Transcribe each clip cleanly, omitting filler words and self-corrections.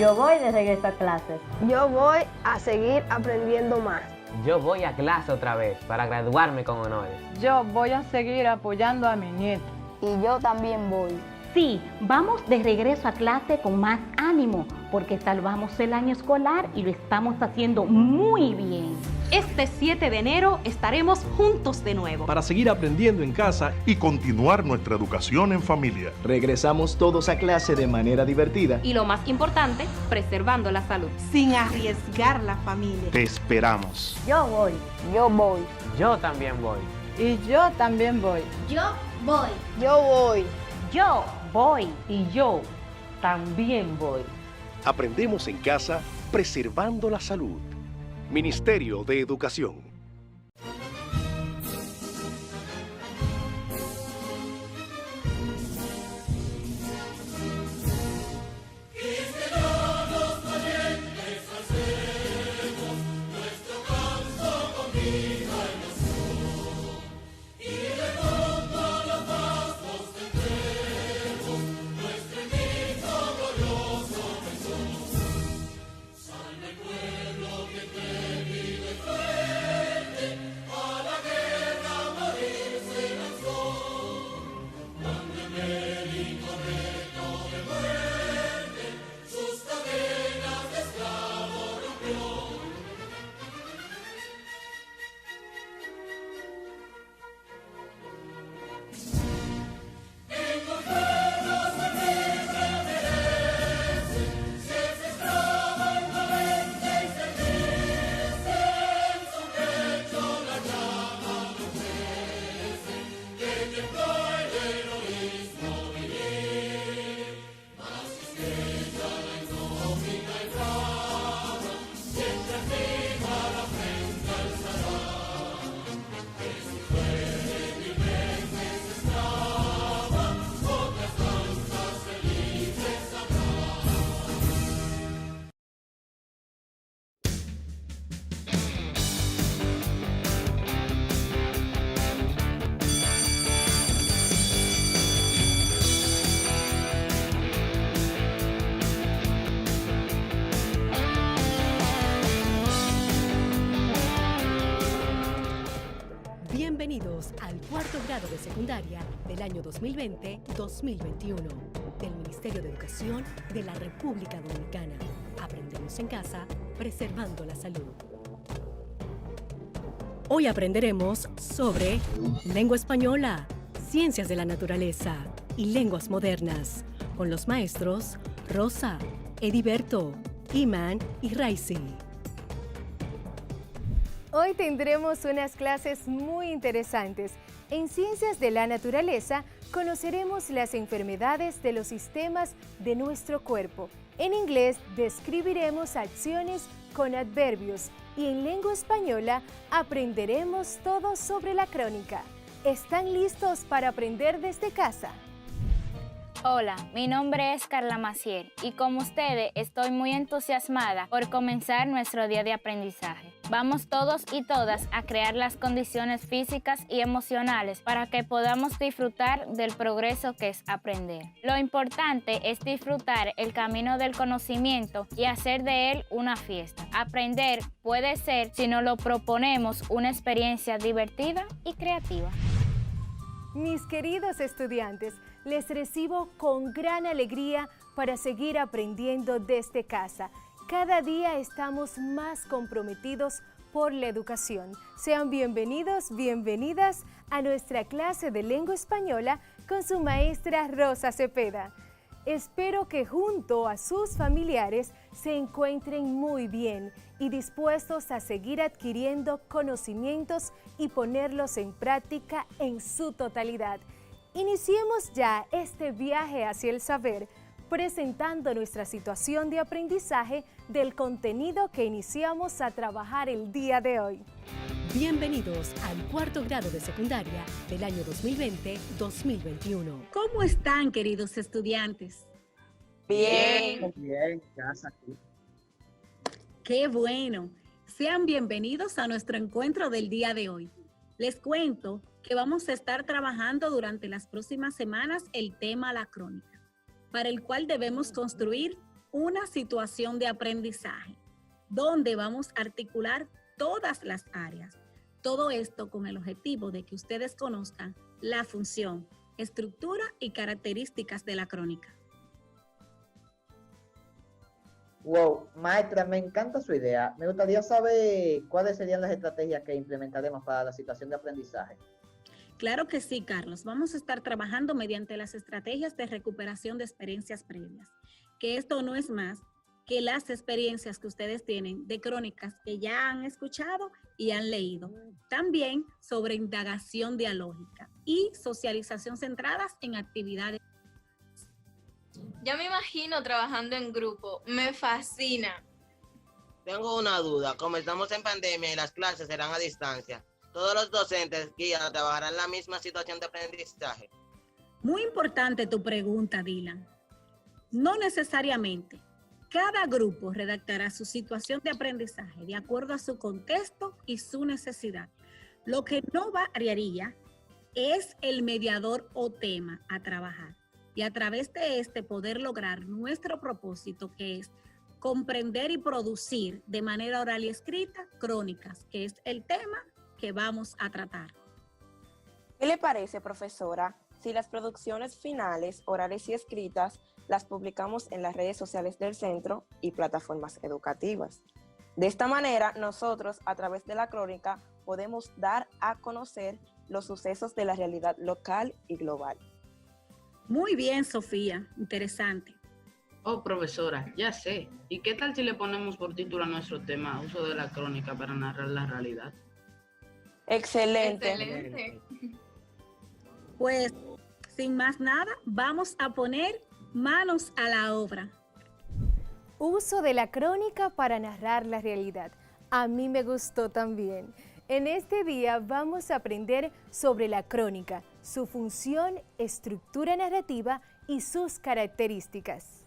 Yo voy de regreso a clases. Yo voy a seguir aprendiendo más. Yo voy a clase otra vez para graduarme con honores. Yo voy a seguir apoyando a mi nieto. Y yo también voy. Sí, vamos de regreso a clase con más ánimo, porque salvamos el año escolar y lo estamos haciendo muy bien. Este 7 de enero estaremos juntos de nuevo. Para seguir aprendiendo en casa y continuar nuestra educación en familia. Regresamos todos a clase de manera divertida. Y lo más importante, preservando la salud. Sin arriesgar la familia. Te esperamos. Yo voy. Yo voy. Yo también voy. Y yo también voy. Yo voy. Yo voy. Yo voy. Y yo también voy. Aprendemos en casa, preservando la salud. Ministerio de Educación. Bienvenidos al cuarto grado de secundaria del año 2020-2021 del Ministerio de Educación de la República Dominicana. Aprendemos en casa, preservando la salud. Hoy aprenderemos sobre lengua española, ciencias de la naturaleza y lenguas modernas con los maestros Rosa, Ediberto, Iman y Raisi. Hoy tendremos unas clases muy interesantes. En Ciencias de la Naturaleza conoceremos las enfermedades de los sistemas de nuestro cuerpo. En inglés describiremos acciones con adverbios y en lengua española aprenderemos todo sobre la crónica. ¿Están listos para aprender desde casa? Hola, mi nombre es Carla Maciel y como ustedes estoy muy entusiasmada por comenzar nuestro día de aprendizaje. Vamos todos y todas a crear las condiciones físicas y emocionales para que podamos disfrutar del progreso que es aprender. Lo importante es disfrutar el camino del conocimiento y hacer de él una fiesta. Aprender puede ser, si nos lo proponemos, una experiencia divertida y creativa. Mis queridos estudiantes, les recibo con gran alegría para seguir aprendiendo desde casa. Cada día estamos más comprometidos por la educación. Sean bienvenidos, bienvenidas a nuestra clase de lengua española con su maestra Rosa Cepeda. Espero que junto a sus familiares se encuentren muy bien y dispuestos a seguir adquiriendo conocimientos y ponerlos en práctica en su totalidad. Iniciemos ya este viaje hacia el saber, presentando nuestra situación de aprendizaje del contenido que iniciamos a trabajar el día de hoy. Bienvenidos al cuarto grado de secundaria del año 2020-2021. ¿Cómo están, queridos estudiantes? Bien. Bien, casa. Qué bueno. Sean bienvenidos a nuestro encuentro del día de hoy. Les cuento que vamos a estar trabajando durante las próximas semanas el tema la crónica, para el cual debemos construir una situación de aprendizaje, donde vamos a articular todas las áreas. Todo esto con el objetivo de que ustedes conozcan la función, estructura y características de la crónica. Wow, maestra, me encanta su idea. Me gustaría saber cuáles serían las estrategias que implementaremos para la situación de aprendizaje. Claro que sí, Carlos. Vamos a estar trabajando mediante las estrategias de recuperación de experiencias previas, que esto no es más que las experiencias que ustedes tienen de crónicas que ya han escuchado y han leído. También sobre indagación dialógica y socialización centradas en actividades. Yo me imagino trabajando en grupo, me fascina. Tengo una duda, como estamos en pandemia y las clases serán a distancia, ¿todos los docentes guías trabajarán en la misma situación de aprendizaje? Muy importante tu pregunta, Dylan. No necesariamente. Cada grupo redactará su situación de aprendizaje de acuerdo a su contexto y su necesidad. Lo que no variaría es el mediador o tema a trabajar y a través de este poder lograr nuestro propósito, que es comprender y producir de manera oral y escrita crónicas, que es el tema que vamos a tratar. ¿Qué le parece, profesora, si las producciones finales, orales y escritas, las publicamos en las redes sociales del centro y plataformas educativas? De esta manera, nosotros, a través de la crónica, podemos dar a conocer los sucesos de la realidad local y global. Muy bien, Sofía. Interesante. Oh, profesora, ya sé. ¿Y qué tal si le ponemos por título a nuestro tema, uso de la crónica para narrar la realidad? Excelente. Excelente. Pues, sin más nada, vamos a poner manos a la obra. Uso de la crónica para narrar la realidad. A mí me gustó también. En este día vamos a aprender sobre la crónica, su función, estructura narrativa y sus características.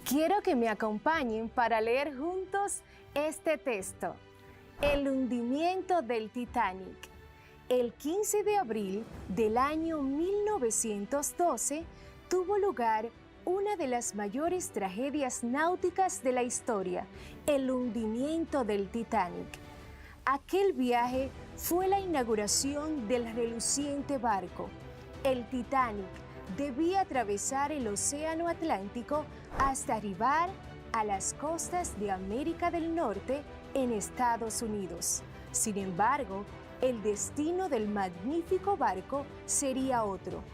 Quiero que me acompañen para leer juntos este texto. El hundimiento del Titanic. El 15 de abril del año 1912 tuvo lugar una de las mayores tragedias náuticas de la historia, el hundimiento del Titanic. Aquel viaje fue la inauguración del reluciente barco. El Titanic debía atravesar el Océano Atlántico hasta arribar a las costas de América del Norte en Estados Unidos. Sin embargo, el destino del magnífico barco sería otro.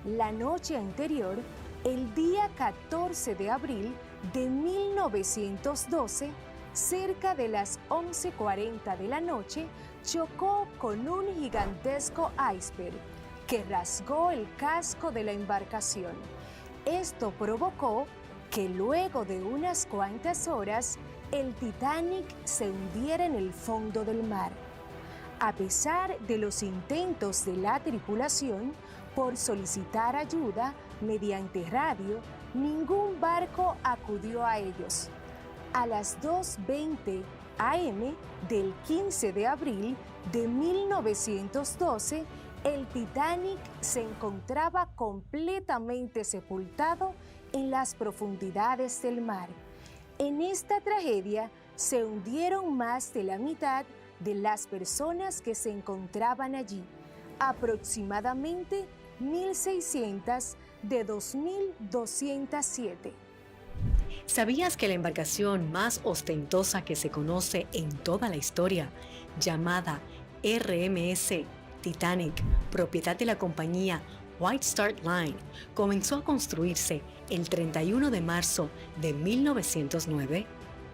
La noche anterior, el día 14 de abril de 1912, cerca de las 11:40 de la noche, chocó con un gigantesco iceberg que rasgó el casco de la embarcación. Esto provocó que luego de unas cuantas horas, el Titanic se hundiera en el fondo del mar. A pesar de los intentos de la tripulación por solicitar ayuda mediante radio, ningún barco acudió a ellos. A las 2:20 am del 15 de abril de 1912, el Titanic se encontraba completamente sepultado en las profundidades del mar. En esta tragedia se hundieron más de la mitad de las personas que se encontraban allí, aproximadamente 1.600 de 2.207. ¿Sabías que la embarcación más ostentosa que se conoce en toda la historia, llamada RMS Titanic, propiedad de la compañía White Star Line, comenzó a construirse el 31 de marzo de 1909,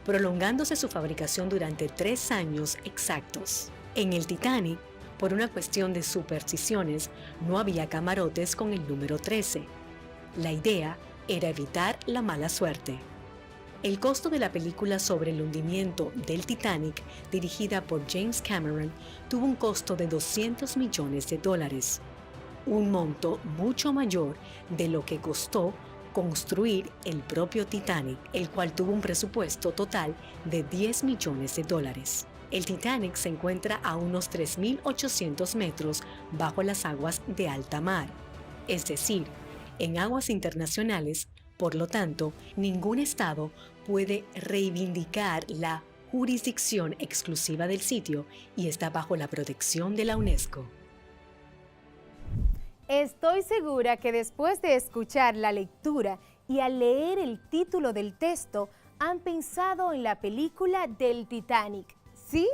prolongándose su fabricación durante 3 años exactos? En el Titanic, por una cuestión de supersticiones, no había camarotes con el número 13. La idea era evitar la mala suerte. El costo de la película sobre el hundimiento del Titanic, dirigida por James Cameron, tuvo un costo de $200 millones, un monto mucho mayor de lo que costó construir el propio Titanic, el cual tuvo un presupuesto total de $10 millones. El Titanic se encuentra a unos 3.800 metros bajo las aguas de alta mar, es decir, en aguas internacionales Por lo tanto, ningún Estado puede reivindicar la jurisdicción exclusiva del sitio y está bajo la protección de la UNESCO. Estoy segura que después de escuchar la lectura y al leer el título del texto, han pensado en la película del Titanic, ¿sí?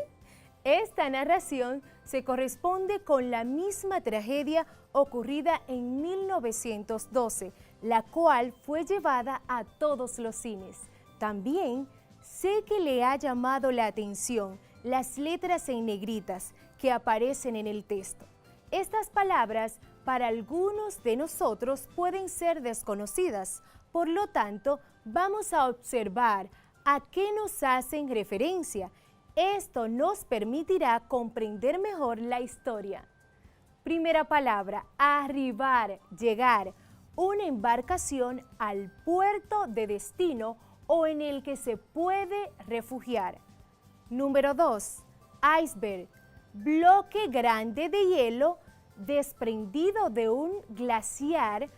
Esta narración se corresponde con la misma tragedia ocurrida en 1912, la cual fue llevada a todos los cines. También sé que le ha llamado la atención las letras en negritas que aparecen en el texto. Estas palabras para algunos de nosotros pueden ser desconocidas, por lo tanto, vamos a observar a qué nos hacen referencia. Esto nos permitirá comprender mejor la historia. Primera palabra, arribar, llegar, una embarcación al puerto de destino o en el que se puede refugiar. Número 2, iceberg, bloque grande de hielo desprendido de un glaciar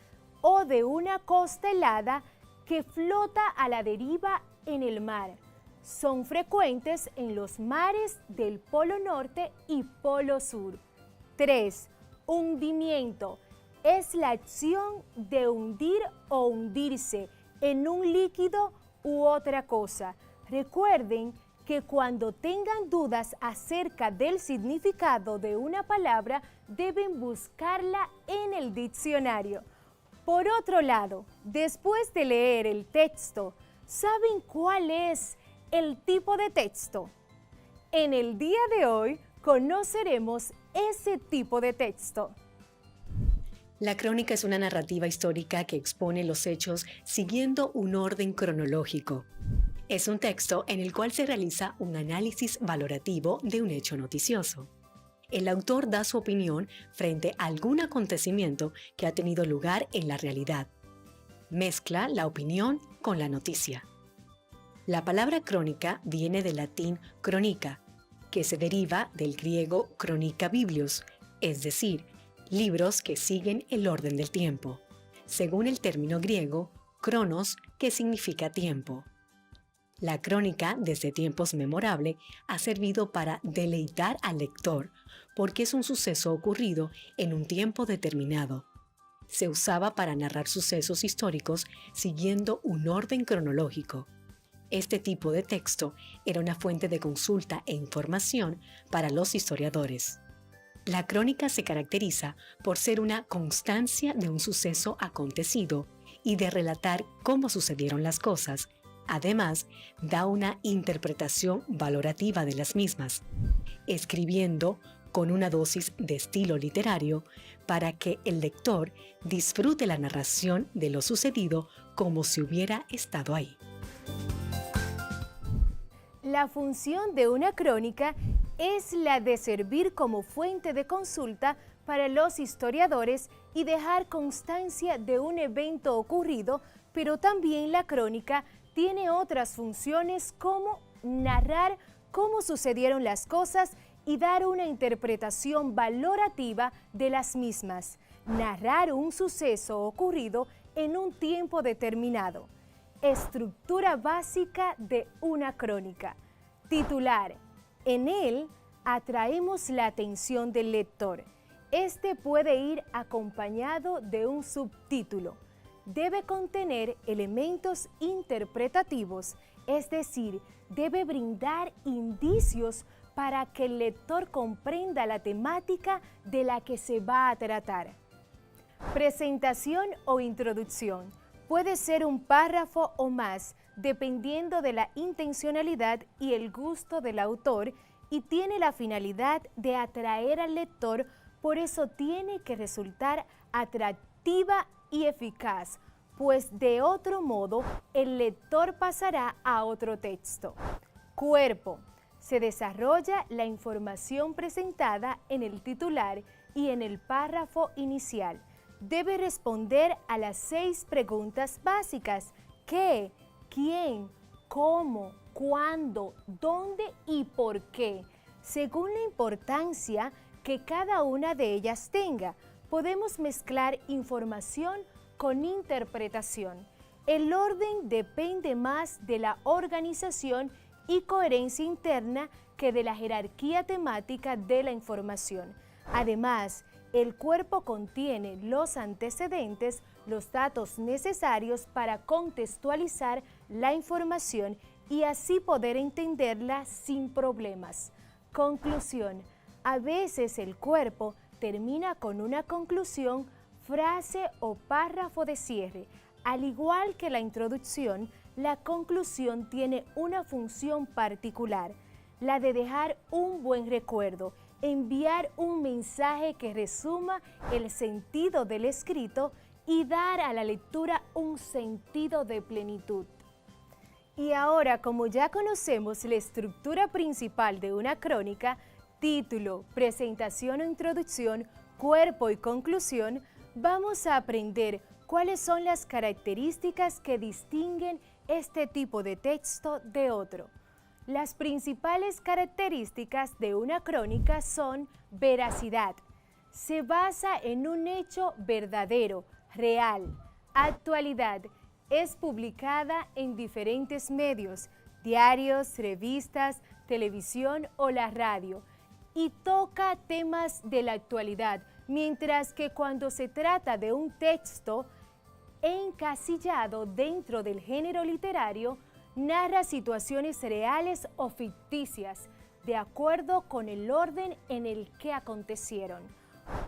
o de una costa helada que flota a la deriva en el mar. Son frecuentes en los mares del Polo Norte y Polo Sur. 3. Hundimiento. Es la acción de hundir o hundirse en un líquido u otra cosa. Recuerden que cuando tengan dudas acerca del significado de una palabra, deben buscarla en el diccionario. Por otro lado, después de leer el texto, ¿saben cuál es el tipo de texto? En el día de hoy conoceremos ese tipo de texto. La crónica es una narrativa histórica que expone los hechos siguiendo un orden cronológico. Es un texto en el cual se realiza un análisis valorativo de un hecho noticioso. El autor da su opinión frente a algún acontecimiento que ha tenido lugar en la realidad. Mezcla la opinión con la noticia. La palabra crónica viene del latín chronica, que se deriva del griego chronica biblios, es decir, libros que siguen el orden del tiempo, según el término griego cronos, que significa tiempo. La crónica, desde tiempos memorables, ha servido para deleitar al lector, porque es un suceso ocurrido en un tiempo determinado. Se usaba para narrar sucesos históricos siguiendo un orden cronológico. Este tipo de texto era una fuente de consulta e información para los historiadores. La crónica se caracteriza por ser una constancia de un suceso acontecido y de relatar cómo sucedieron las cosas. Además, da una interpretación valorativa de las mismas, escribiendo con una dosis de estilo literario para que el lector disfrute la narración de lo sucedido como si hubiera estado ahí. La función de una crónica es la de servir como fuente de consulta para los historiadores y dejar constancia de un evento ocurrido, pero también la crónica tiene otras funciones como narrar cómo sucedieron las cosas y dar una interpretación valorativa de las mismas. Narrar un suceso ocurrido en un tiempo determinado. Estructura básica de una crónica. Titular. En él atraemos la atención del lector. Este puede ir acompañado de un subtítulo. Debe contener elementos interpretativos, es decir, debe brindar indicios para que el lector comprenda la temática de la que se va a tratar. Presentación o introducción. Puede ser un párrafo o más, dependiendo de la intencionalidad y el gusto del autor, y tiene la finalidad de atraer al lector, por eso tiene que resultar atractiva y eficaz, pues de otro modo el lector pasará a otro texto. Cuerpo. Se desarrolla la información presentada en el titular y en el párrafo inicial. Debe responder a las 6 preguntas básicas: ¿qué?, ¿quién?, ¿cómo?, ¿cuándo?, ¿dónde? y ¿por qué?, según la importancia que cada una de ellas tenga. Podemos mezclar información con interpretación. El orden depende más de la organización y coherencia interna que de la jerarquía temática de la información. Además, el cuerpo contiene los antecedentes, los datos necesarios para contextualizar la información y así poder entenderla sin problemas. Conclusión. A veces el cuerpo termina con una conclusión, frase o párrafo de cierre. Al igual que la introducción, la conclusión tiene una función particular, la de dejar un buen recuerdo, enviar un mensaje que resuma el sentido del escrito y dar a la lectura un sentido de plenitud. Y ahora, como ya conocemos la estructura principal de una crónica, título, presentación o introducción, cuerpo y conclusión, vamos a aprender cuáles son las características que distinguen este tipo de texto de otro. Las principales características de una crónica son veracidad. Se basa en un hecho verdadero, real. Actualidad. Es publicada en diferentes medios, diarios, revistas, televisión o la radio, y toca temas de la actualidad, mientras que cuando se trata de un texto encasillado dentro del género literario, narra situaciones reales o ficticias, de acuerdo con el orden en el que acontecieron.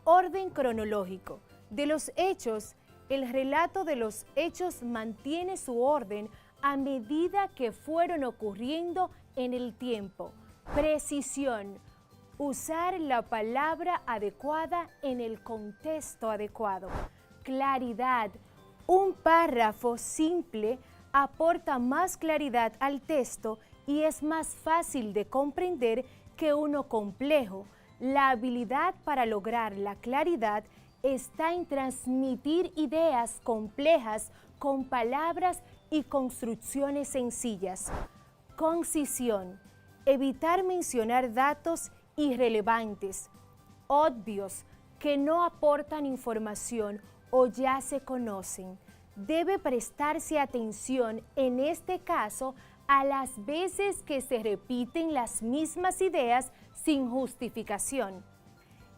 Orden cronológico. De los hechos, el relato de los hechos mantiene su orden a medida que fueron ocurriendo en el tiempo. Precisión. Usar la palabra adecuada en el contexto adecuado. Claridad. Un párrafo simple aporta más claridad al texto y es más fácil de comprender que uno complejo. La habilidad para lograr la claridad está en transmitir ideas complejas con palabras y construcciones sencillas. Concisión. Evitar mencionar datos irrelevantes, obvios, que no aportan información o ya se conocen. Debe prestarse atención en este caso a las veces que se repiten las mismas ideas sin justificación.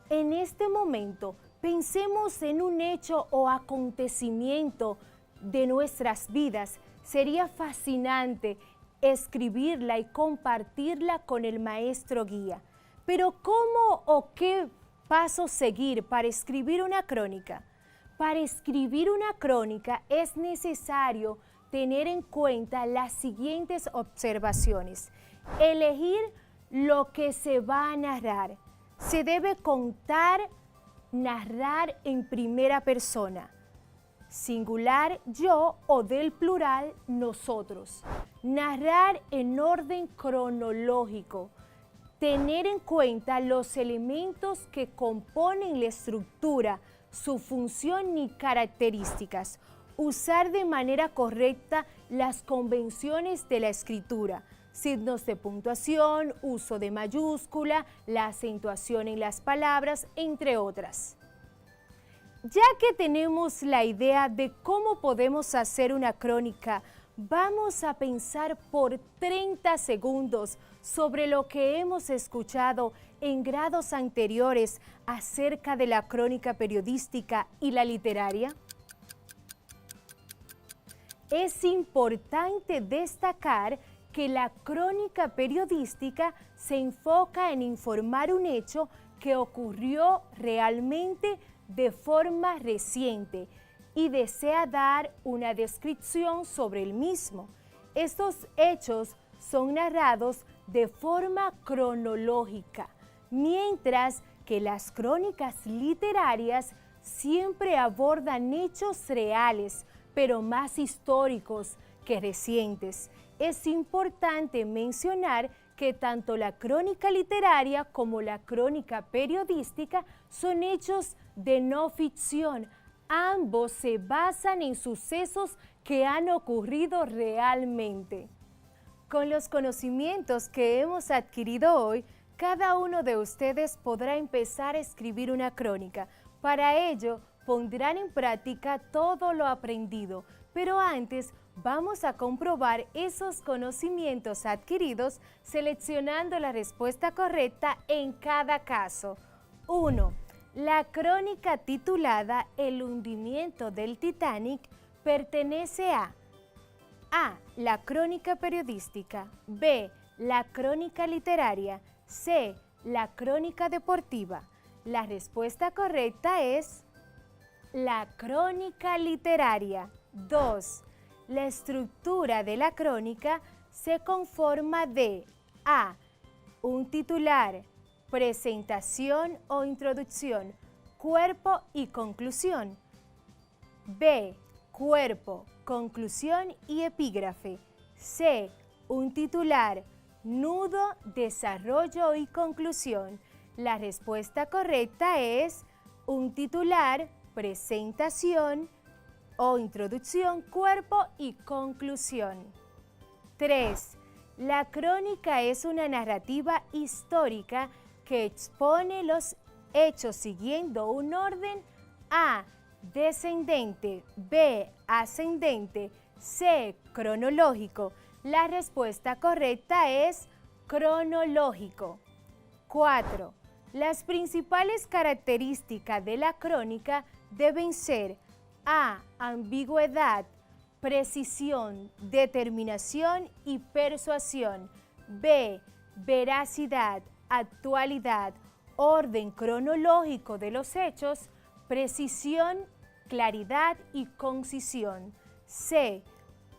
En este momento, pensemos en un hecho o acontecimiento de nuestras vidas. Sería fascinante escribirla y compartirla con el maestro guía. Pero ¿cómo o qué paso seguir para escribir una crónica? Para escribir una crónica es necesario tener en cuenta las siguientes observaciones. Elegir lo que se va a narrar. Se debe contar, narrar en primera persona, singular yo o del plural nosotros. Narrar en orden cronológico. Tener en cuenta los elementos que componen la estructura, su función y características. Usar de manera correcta las convenciones de la escritura. Signos de puntuación, uso de mayúscula, la acentuación en las palabras, entre otras. Ya que tenemos la idea de cómo podemos hacer una crónica, vamos a pensar por 30 segundos sobre lo que hemos escuchado en grados anteriores acerca de la crónica periodística y la literaria. Es importante destacar que la crónica periodística se enfoca en informar un hecho que ocurrió realmente de forma reciente y desea dar una descripción sobre el mismo. Estos hechos son narrados de forma cronológica, mientras que las crónicas literarias siempre abordan hechos reales, pero más históricos que recientes. Es importante mencionar que tanto la crónica literaria como la crónica periodística son hechos de no ficción. Ambos se basan en sucesos que han ocurrido realmente. Con los conocimientos que hemos adquirido hoy, cada uno de ustedes podrá empezar a escribir una crónica. Para ello, pondrán en práctica todo lo aprendido. Pero antes vamos a comprobar esos conocimientos adquiridos seleccionando la respuesta correcta en cada caso. 1. La crónica titulada El hundimiento del Titanic pertenece a A. La crónica periodística. B. La crónica literaria. C. La crónica deportiva. La respuesta correcta es la crónica literaria. 2. La estructura de la crónica se conforma de A. Un titular, presentación o introducción, cuerpo y conclusión. B. Cuerpo, conclusión y epígrafe. C. Un titular, nudo, desarrollo y conclusión. La respuesta correcta es un titular, presentación o introducción, cuerpo y conclusión. 3. La crónica es una narrativa histórica que expone los hechos siguiendo un orden A. Descendente, B. Ascendente, C. Cronológico. La respuesta correcta es cronológico. 4. Las principales características de la crónica deben ser A. Ambigüedad, precisión, determinación y persuasión. B. Veracidad, actualidad, orden cronológico de los hechos, precisión, claridad y concisión. C.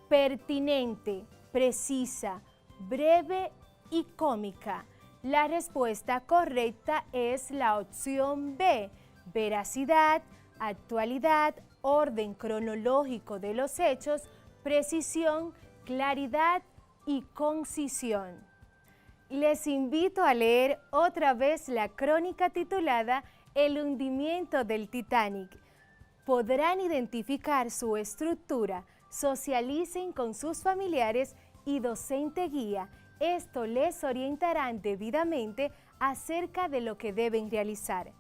Pertinente, precisa, breve y cómica. La respuesta correcta es la opción B. Veracidad, actualidad, orden cronológico de los hechos, precisión, claridad y concisión. Les invito a leer otra vez la crónica titulada El hundimiento del Titanic. Podrán identificar su estructura, socialicen con sus familiares y docente guía. Esto les orientará debidamente acerca de lo que deben realizar.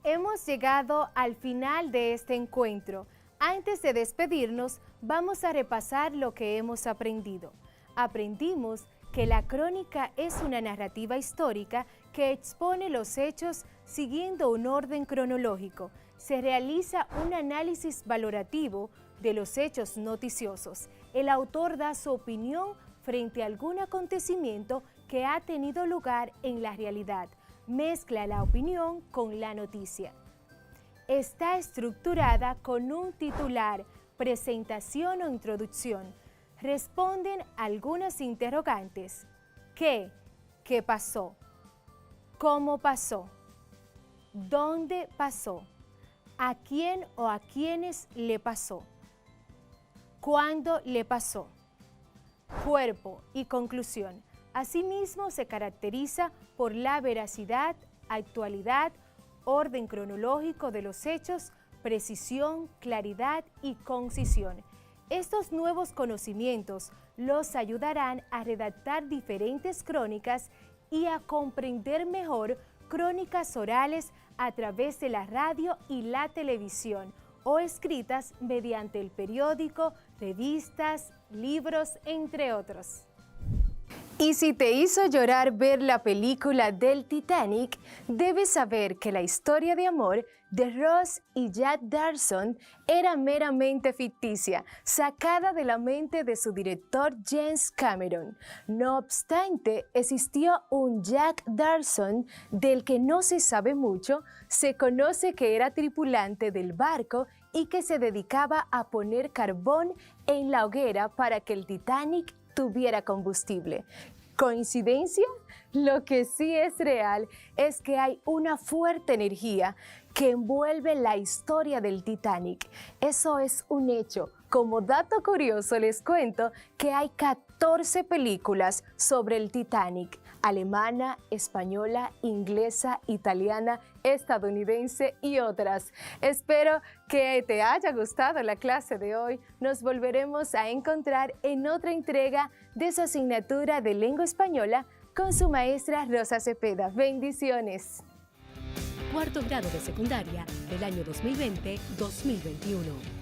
Hemos llegado al final de este encuentro. Antes de despedirnos, vamos a repasar lo que hemos aprendido. Aprendimos que la crónica es una narrativa histórica que expone los hechos siguiendo un orden cronológico. Se realiza un análisis valorativo de los hechos noticiosos. El autor da su opinión frente a algún acontecimiento que ha tenido lugar en la realidad. Mezcla la opinión con la noticia. Está estructurada con un titular, presentación o introducción. Responden algunas interrogantes. ¿Qué? ¿Qué pasó? ¿Cómo pasó? ¿Dónde pasó? ¿A quién o a quiénes le pasó? ¿Cuándo le pasó? Cuerpo y conclusión. Asimismo, se caracteriza por la veracidad, actualidad, orden cronológico de los hechos, precisión, claridad y concisión. Estos nuevos conocimientos los ayudarán a redactar diferentes crónicas y a comprender mejor crónicas orales a través de la radio y la televisión o escritas mediante el periódico, revistas, libros, entre otros. Y si te hizo llorar ver la película del Titanic, debes saber que la historia de amor de Ross y Jack Dawson era meramente ficticia, sacada de la mente de su director James Cameron. No obstante, existió un Jack Dawson del que no se sabe mucho. Se conoce que era tripulante del barco y que se dedicaba a poner carbón en la hoguera para que el Titanic tuviera combustible. ¿Coincidencia? Lo que sí es real es que hay una fuerte energía que envuelve la historia del Titanic. Eso es un hecho. Como dato curioso les cuento que hay 14 películas sobre el Titanic. Alemana, española, inglesa, italiana, estadounidense y otras. Espero que te haya gustado la clase de hoy. Nos volveremos a encontrar en otra entrega de su asignatura de lengua española con su maestra Rosa Cepeda. Bendiciones. Cuarto grado de secundaria del año 2020-2021.